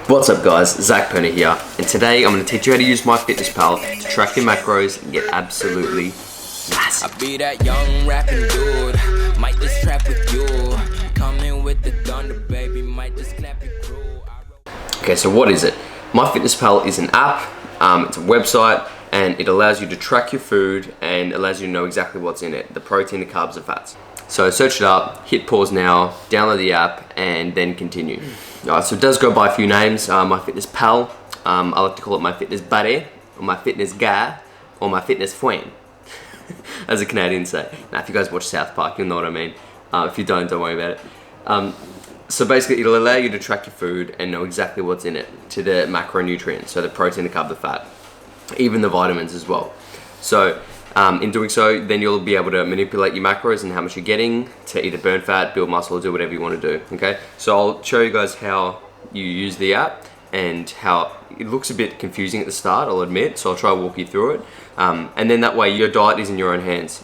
What's up guys, Zac Perna here, and today I'm going to teach you how to use MyFitnessPal to track your macros and get absolutely massive. I be that young rapping dude, might just trap with you, coming with the thunder baby, might just clap your crew. Okay, so what is it? MyFitnessPal is an app, it's a website, and it allows you to track your food and allows you to know exactly what's in it, the protein, the carbs, the fats. So search it up, hit pause now, download the app, and then continue. Alright, so it does go by a few names. MyFitnessPal, I like to call it my fitness buddy, or my fitness guy, or my fitness friend, as a Canadian say. Now, if you guys watch South Park, you'll know what I mean. If you don't worry about it. So basically, it'll allow you to track your food and know exactly what's in it to the macronutrients, so the protein, the carb, the fat, even the vitamins as well. So in doing so, then you'll be able to manipulate your macros and how much you're getting to either burn fat, build muscle, or do whatever you want to do, okay? So I'll show you guys how you use the app and how it looks a bit confusing at the start, I'll admit, so I'll try to walk you through it. And then that way your diet is in your own hands.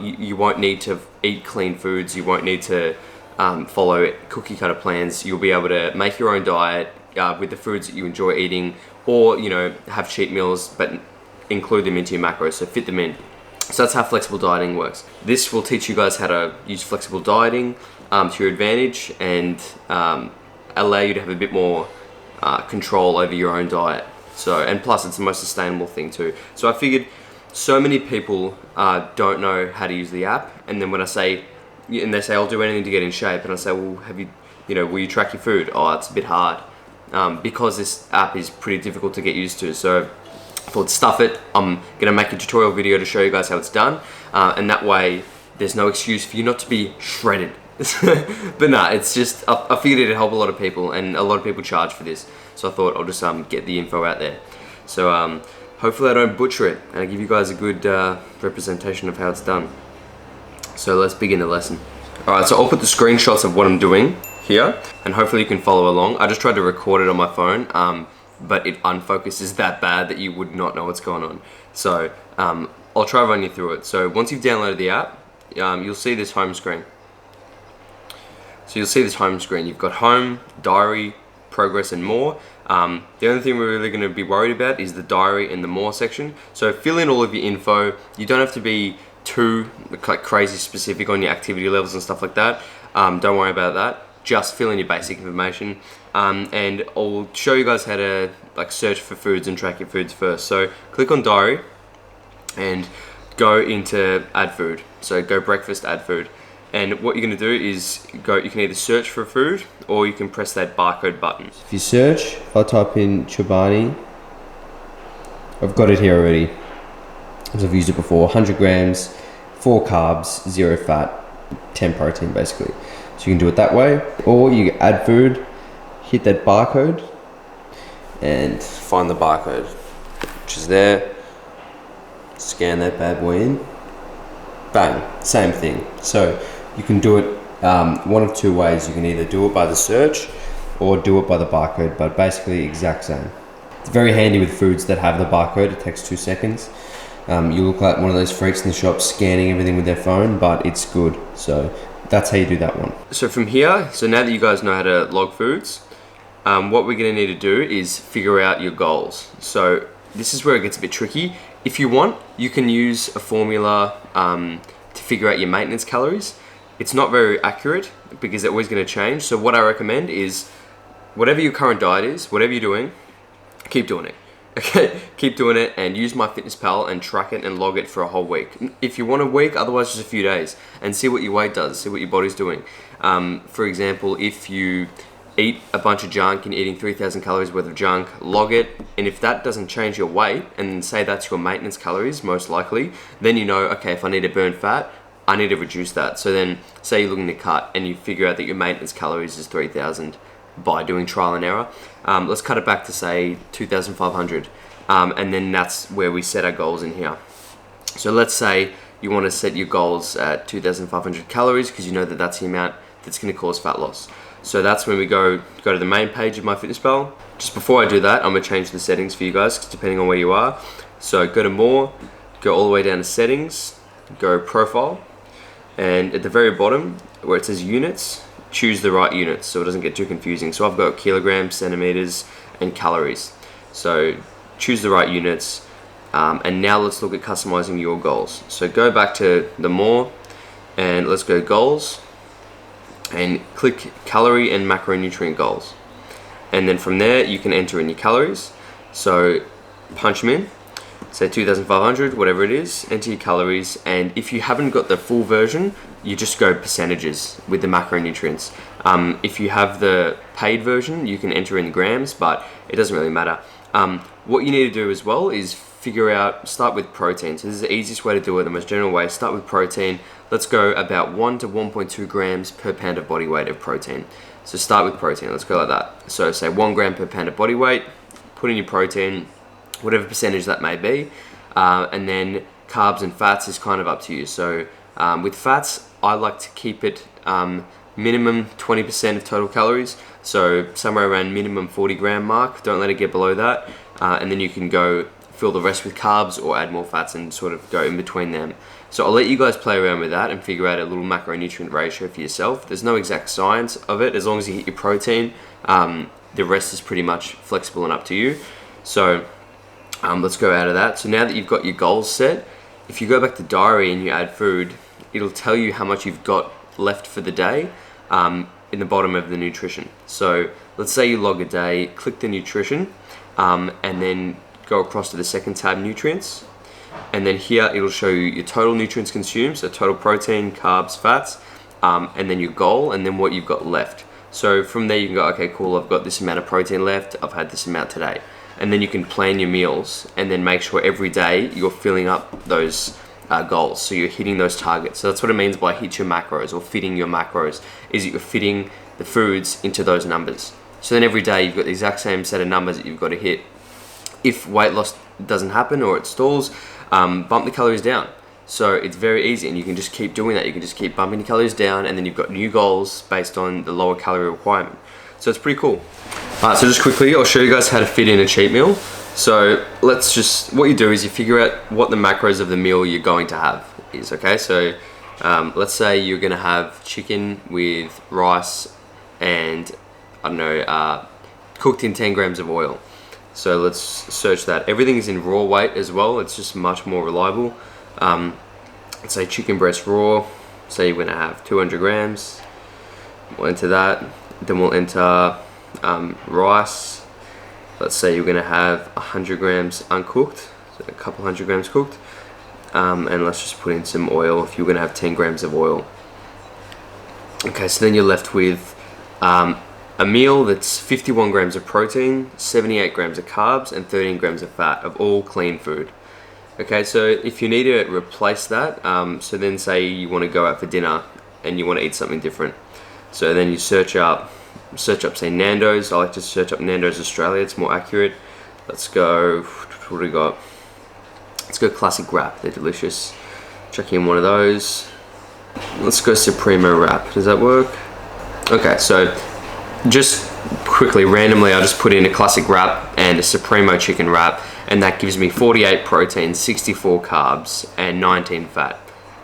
You won't need to eat clean foods, you won't need to follow cookie cutter plans. You'll be able to make your own diet with the foods that you enjoy eating, or have cheat meals, but include them into your macros, so fit them in. So that's how flexible dieting works. This will teach you guys how to use flexible dieting to your advantage and allow you to have a bit more control over your own diet. So, and plus it's the most sustainable thing too. So I figured so many people don't know how to use the app, and then when I say, and they say I'll do anything to get in shape, and I say, well, will you track your food? Oh, it's a bit hard because this app is pretty difficult to get used to. So I thought, stuff it, I'm gonna make a tutorial video to show you guys how it's done, and that way there's no excuse for you not to be shredded. But nah, it's just, I figured it'd help a lot of people, and a lot of people charge for this, so I thought I'll just get the info out there. So hopefully I don't butcher it, and I give you guys a good representation of how it's done. So let's begin the lesson. Alright, so I'll put the screenshots of what I'm doing here, and hopefully you can follow along. I just tried to record it on my phone, but it unfocuses that bad that you would not know what's going on. So I'll try to run you through it. So once you've downloaded the app, you'll see this home screen. So you'll see this home screen. You've got home, diary, progress, and more. The only thing we're really going to be worried about is the diary and the more section. So fill in all of your info. You don't have to be too crazy specific on your activity levels and stuff like that. Don't worry about that. Just fill in your basic information, and I'll show you guys how to search for foods and track your foods first. So click on diary and go into add food. So go breakfast, add food, and what you're going to do is you can either search for food or you can press that barcode button. If you search, if I type in chobani, I've got it here already because I've used it before. 100 grams, 4 carbs, 0 fat, 10 protein basically. So you can do it that way, or you add food, hit that barcode, and find the barcode, which is there. Scan that bad boy in. Bang, same thing. So you can do it one of two ways. You can either do it by the search or do it by the barcode, but basically exact same. It's very handy with foods that have the barcode. It takes 2 seconds. You look like one of those freaks in the shop scanning everything with their phone, but it's good. So that's how you do that one. So from here, so now that you guys know how to log foods, what we're gonna need to do is figure out your goals. So this is where it gets a bit tricky. If you want, you can use a formula to figure out your maintenance calories. It's not very accurate because it's always gonna change. So what I recommend is whatever your current diet is, whatever you're doing, keep doing it. Okay, keep doing it and use MyFitnessPal and track it and log it for a whole week. If you want a week, otherwise just a few days, and see what your weight does, see what your body's doing. For example, if you eat a bunch of junk and eating 3,000 calories worth of junk, log it, and if that doesn't change your weight, and say that's your maintenance calories, most likely, then you know, okay, if I need to burn fat, I need to reduce that. So then, say you're looking to cut and you figure out that your maintenance calories is 3,000 by doing trial and error. Let's cut it back to say 2,500, and then that's where we set our goals in here. So let's say you want to set your goals at 2,500 calories because you know that that's the amount that's going to cause fat loss. So that's when we go to the main page of MyFitnessPal. Just before I do that, I'm going to change the settings for you guys depending on where you are. So go to more, go all the way down to settings, go profile, and at the very bottom where it says units, choose the right units so it doesn't get too confusing. So I've got kilograms, centimeters, and calories. So choose the right units. And now let's look at customizing your goals. So go back to the more, and let's go goals, and click calorie and macronutrient goals. And then from there you can enter in your calories. So punch them in, say 2,500, whatever it is, enter your calories, and if you haven't got the full version, you just go percentages with the macronutrients. If you have the paid version, you can enter in grams, but it doesn't really matter. What you need to do as well is figure out, start with protein. So this is the easiest way to do it, the most general way. Start with protein. Let's go about 1 to 1.2 grams per pound of body weight of protein. So start with protein, let's go like that. So say 1 gram per pound of body weight, put in your protein, whatever percentage that may be, and then carbs and fats is kind of up to you. So with fats, I like to keep it minimum 20% of total calories, so somewhere around minimum 40 gram mark. Don't let it get below that, and then you can go fill the rest with carbs or add more fats and sort of go in between them. So I'll let you guys play around with that and figure out a little macronutrient ratio for yourself. There's no exact science of it. As long as you hit your protein, the rest is pretty much flexible and up to you. So let's go out of that. So now that you've got your goals set, if you go back to diary and you add food, it'll tell you how much you've got left for the day in the bottom of the nutrition. So let's say you log a day, click the nutrition, and then go across to the second tab, nutrients, and then here it'll show you your total nutrients consumed, so total protein, carbs, fats, and then your goal, and then what you've got left. So from there you can go, okay, cool, I've got this amount of protein left, I've had this amount today. And then you can plan your meals and then make sure every day you're filling up those goals, so you're hitting those targets. So that's what it means by hit your macros or fitting your macros, is that you're fitting the foods into those numbers. So then every day you've got the exact same set of numbers that you've got to hit. If weight loss doesn't happen or it stalls, bump the calories down. So it's very easy, and you can just keep doing that. You can just keep bumping the calories down, and then you've got new goals based on the lower calorie requirement. So it's pretty cool. So just quickly, I'll show you guys how to fit in a cheat meal. So what you do is you figure out what the macros of the meal you're going to have is, okay? So let's say you're gonna have chicken with rice and, I don't know, cooked in 10 grams of oil. So let's search that. Everything is in raw weight as well. It's just much more reliable. Let's say chicken breast raw. Say you're gonna have 200 grams. We'll enter that. Then we'll enter rice. Let's say you're gonna have 100 grams uncooked, so a couple hundred grams cooked. And let's just put in some oil if you're gonna have 10 grams of oil. Okay, so then you're left with a meal that's 51 grams of protein, 78 grams of carbs, and 13 grams of fat, of all clean food. Okay, so if you need to replace that, so then say you want to go out for dinner and you want to eat something different. So then you search up say Nando's. I like to search up Nando's Australia, it's more accurate. Let's go, what do we got? Let's go classic wrap, they're delicious. Chuck in one of those. Let's go Supremo wrap, does that work? Okay, so just quickly, randomly, I just put in a classic wrap and a Supremo chicken wrap, and that gives me 48 protein, 64 carbs, and 19 fat,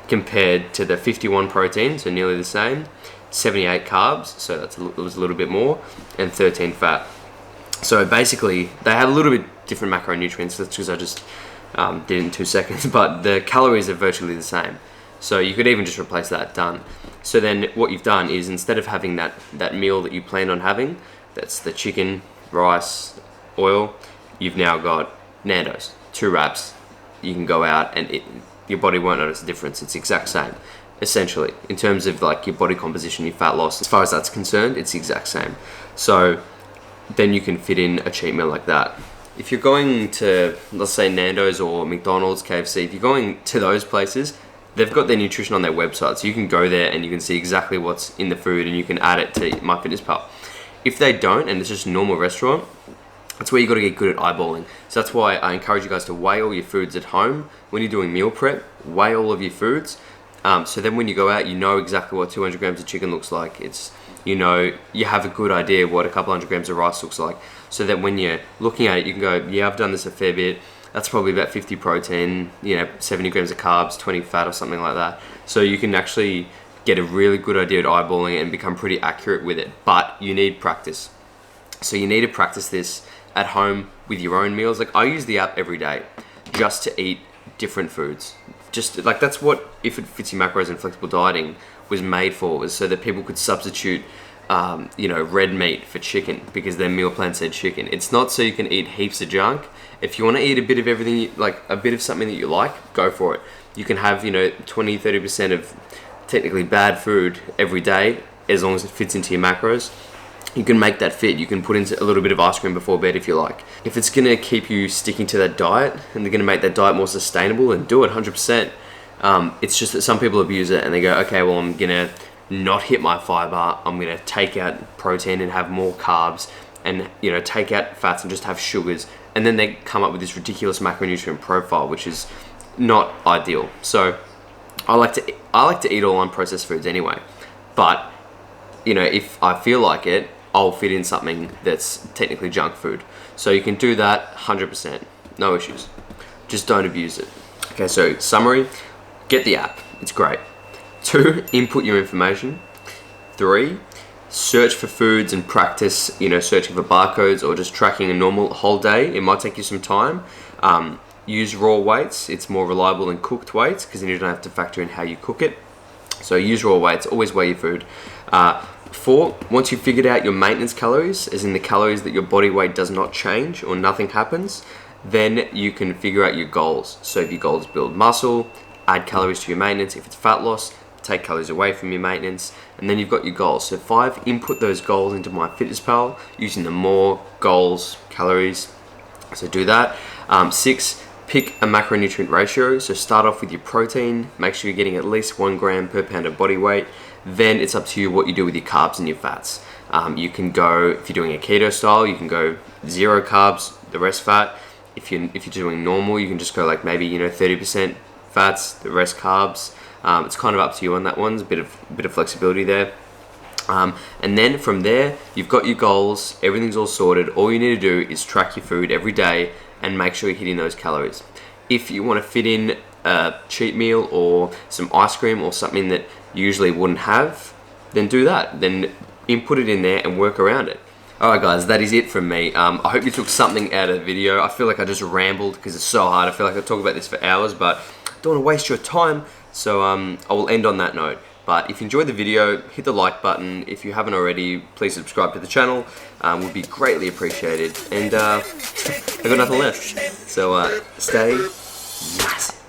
compared to the 51 protein, so nearly the same, 78 carbs, so it was a little bit more, and 13 fat. So basically, they have a little bit different macronutrients. That's because I just did it in 2 seconds, but the calories are virtually the same. So you could even just replace that, done. So then what you've done is, instead of having that meal that you planned on having, that's the chicken, rice, oil, you've now got Nando's, 2 wraps. You can go out and your body won't notice the difference. It's the exact same, essentially. In terms of like your body composition, your fat loss, as far as that's concerned, it's the exact same. So then you can fit in a cheat meal like that. If you're going to, let's say, Nando's or McDonald's, KFC, if you're going to those places, they've got their nutrition on their website, so you can go there and you can see exactly what's in the food and you can add it to MyFitnessPal. If they don't, and it's just a normal restaurant, that's where you got to get good at eyeballing. So that's why I encourage you guys to weigh all your foods at home. When you're doing meal prep, weigh all of your foods. So then when you go out, you know exactly what 200 grams of chicken looks like. You have a good idea what a couple hundred grams of rice looks like. So that when you're looking at it, you can go, yeah, I've done this a fair bit. That's probably about 50 protein, 70 grams of carbs, 20 fat or something like that. So you can actually get a really good idea at eyeballing it and become pretty accurate with it. But you need practice. So you need to practice this at home with your own meals. Like, I use the app every day just to eat different foods. Just like, that's what If It Fits Your Macros and Flexible Dieting was made for, was so that people could substitute red meat for chicken because their meal plan said chicken. It's not so you can eat heaps of junk. If you want to eat a bit of everything, like a bit of something that you like, go for it. You can have 20-30% of technically bad food every day, as long as it fits into your macros. You can make that fit. You can put in a little bit of ice cream before bed if you like. If it's going to keep you sticking to that diet and they're going to make that diet more sustainable, then do it 100%. It's just that some people abuse it and they go, okay, well, I'm going to not hit my fiber. I'm going to take out protein and have more carbs and take out fats and just have sugars. And then they come up with this ridiculous macronutrient profile, which is not ideal. So I like to eat all unprocessed foods anyway. But if I feel like it, I'll fit in something that's technically junk food. So you can do that 100%, no issues. Just don't abuse it. Okay, so summary, get the app, it's great. 2, input your information. 3, search for foods and practice, searching for barcodes or just tracking a normal whole day. It might take you some time. Use raw weights, it's more reliable than cooked weights because then you don't have to factor in how you cook it. So use raw weights, always weigh your food. 4, once you've figured out your maintenance calories, as in the calories that your body weight does not change or nothing happens, then you can figure out your goals. So if your goal is build muscle, add calories to your maintenance. If it's fat loss, take calories away from your maintenance, and then you've got your goals. So 5, input those goals into MyFitnessPal using the more goals, calories. So do that. 6, pick a macronutrient ratio. So start off with your protein, make sure you're getting at least 1 gram per pound of body weight. Then it's up to you what you do with your carbs and your fats. You can go, if you're doing a keto style, you can go 0 carbs, the rest fat. If you're doing normal, you can just go like maybe 30% fats, the rest carbs. It's kind of up to you on that one. There's a bit of flexibility there. And then from there, you've got your goals, everything's all sorted. All you need to do is track your food every day and make sure you're hitting those calories. If you want to fit in a cheat meal or some ice cream or something that you usually wouldn't have, then do that. Then input it in there and work around it. Alright guys, that is it from me. I hope you took something out of the video. I feel like I just rambled because it's so hard. I feel like I talk about this for hours, but I don't want to waste your time. So I will end on that note. But if you enjoyed the video, hit the like button. If you haven't already, please subscribe to the channel. Would be greatly appreciated. And I've got nothing left. So stay massive.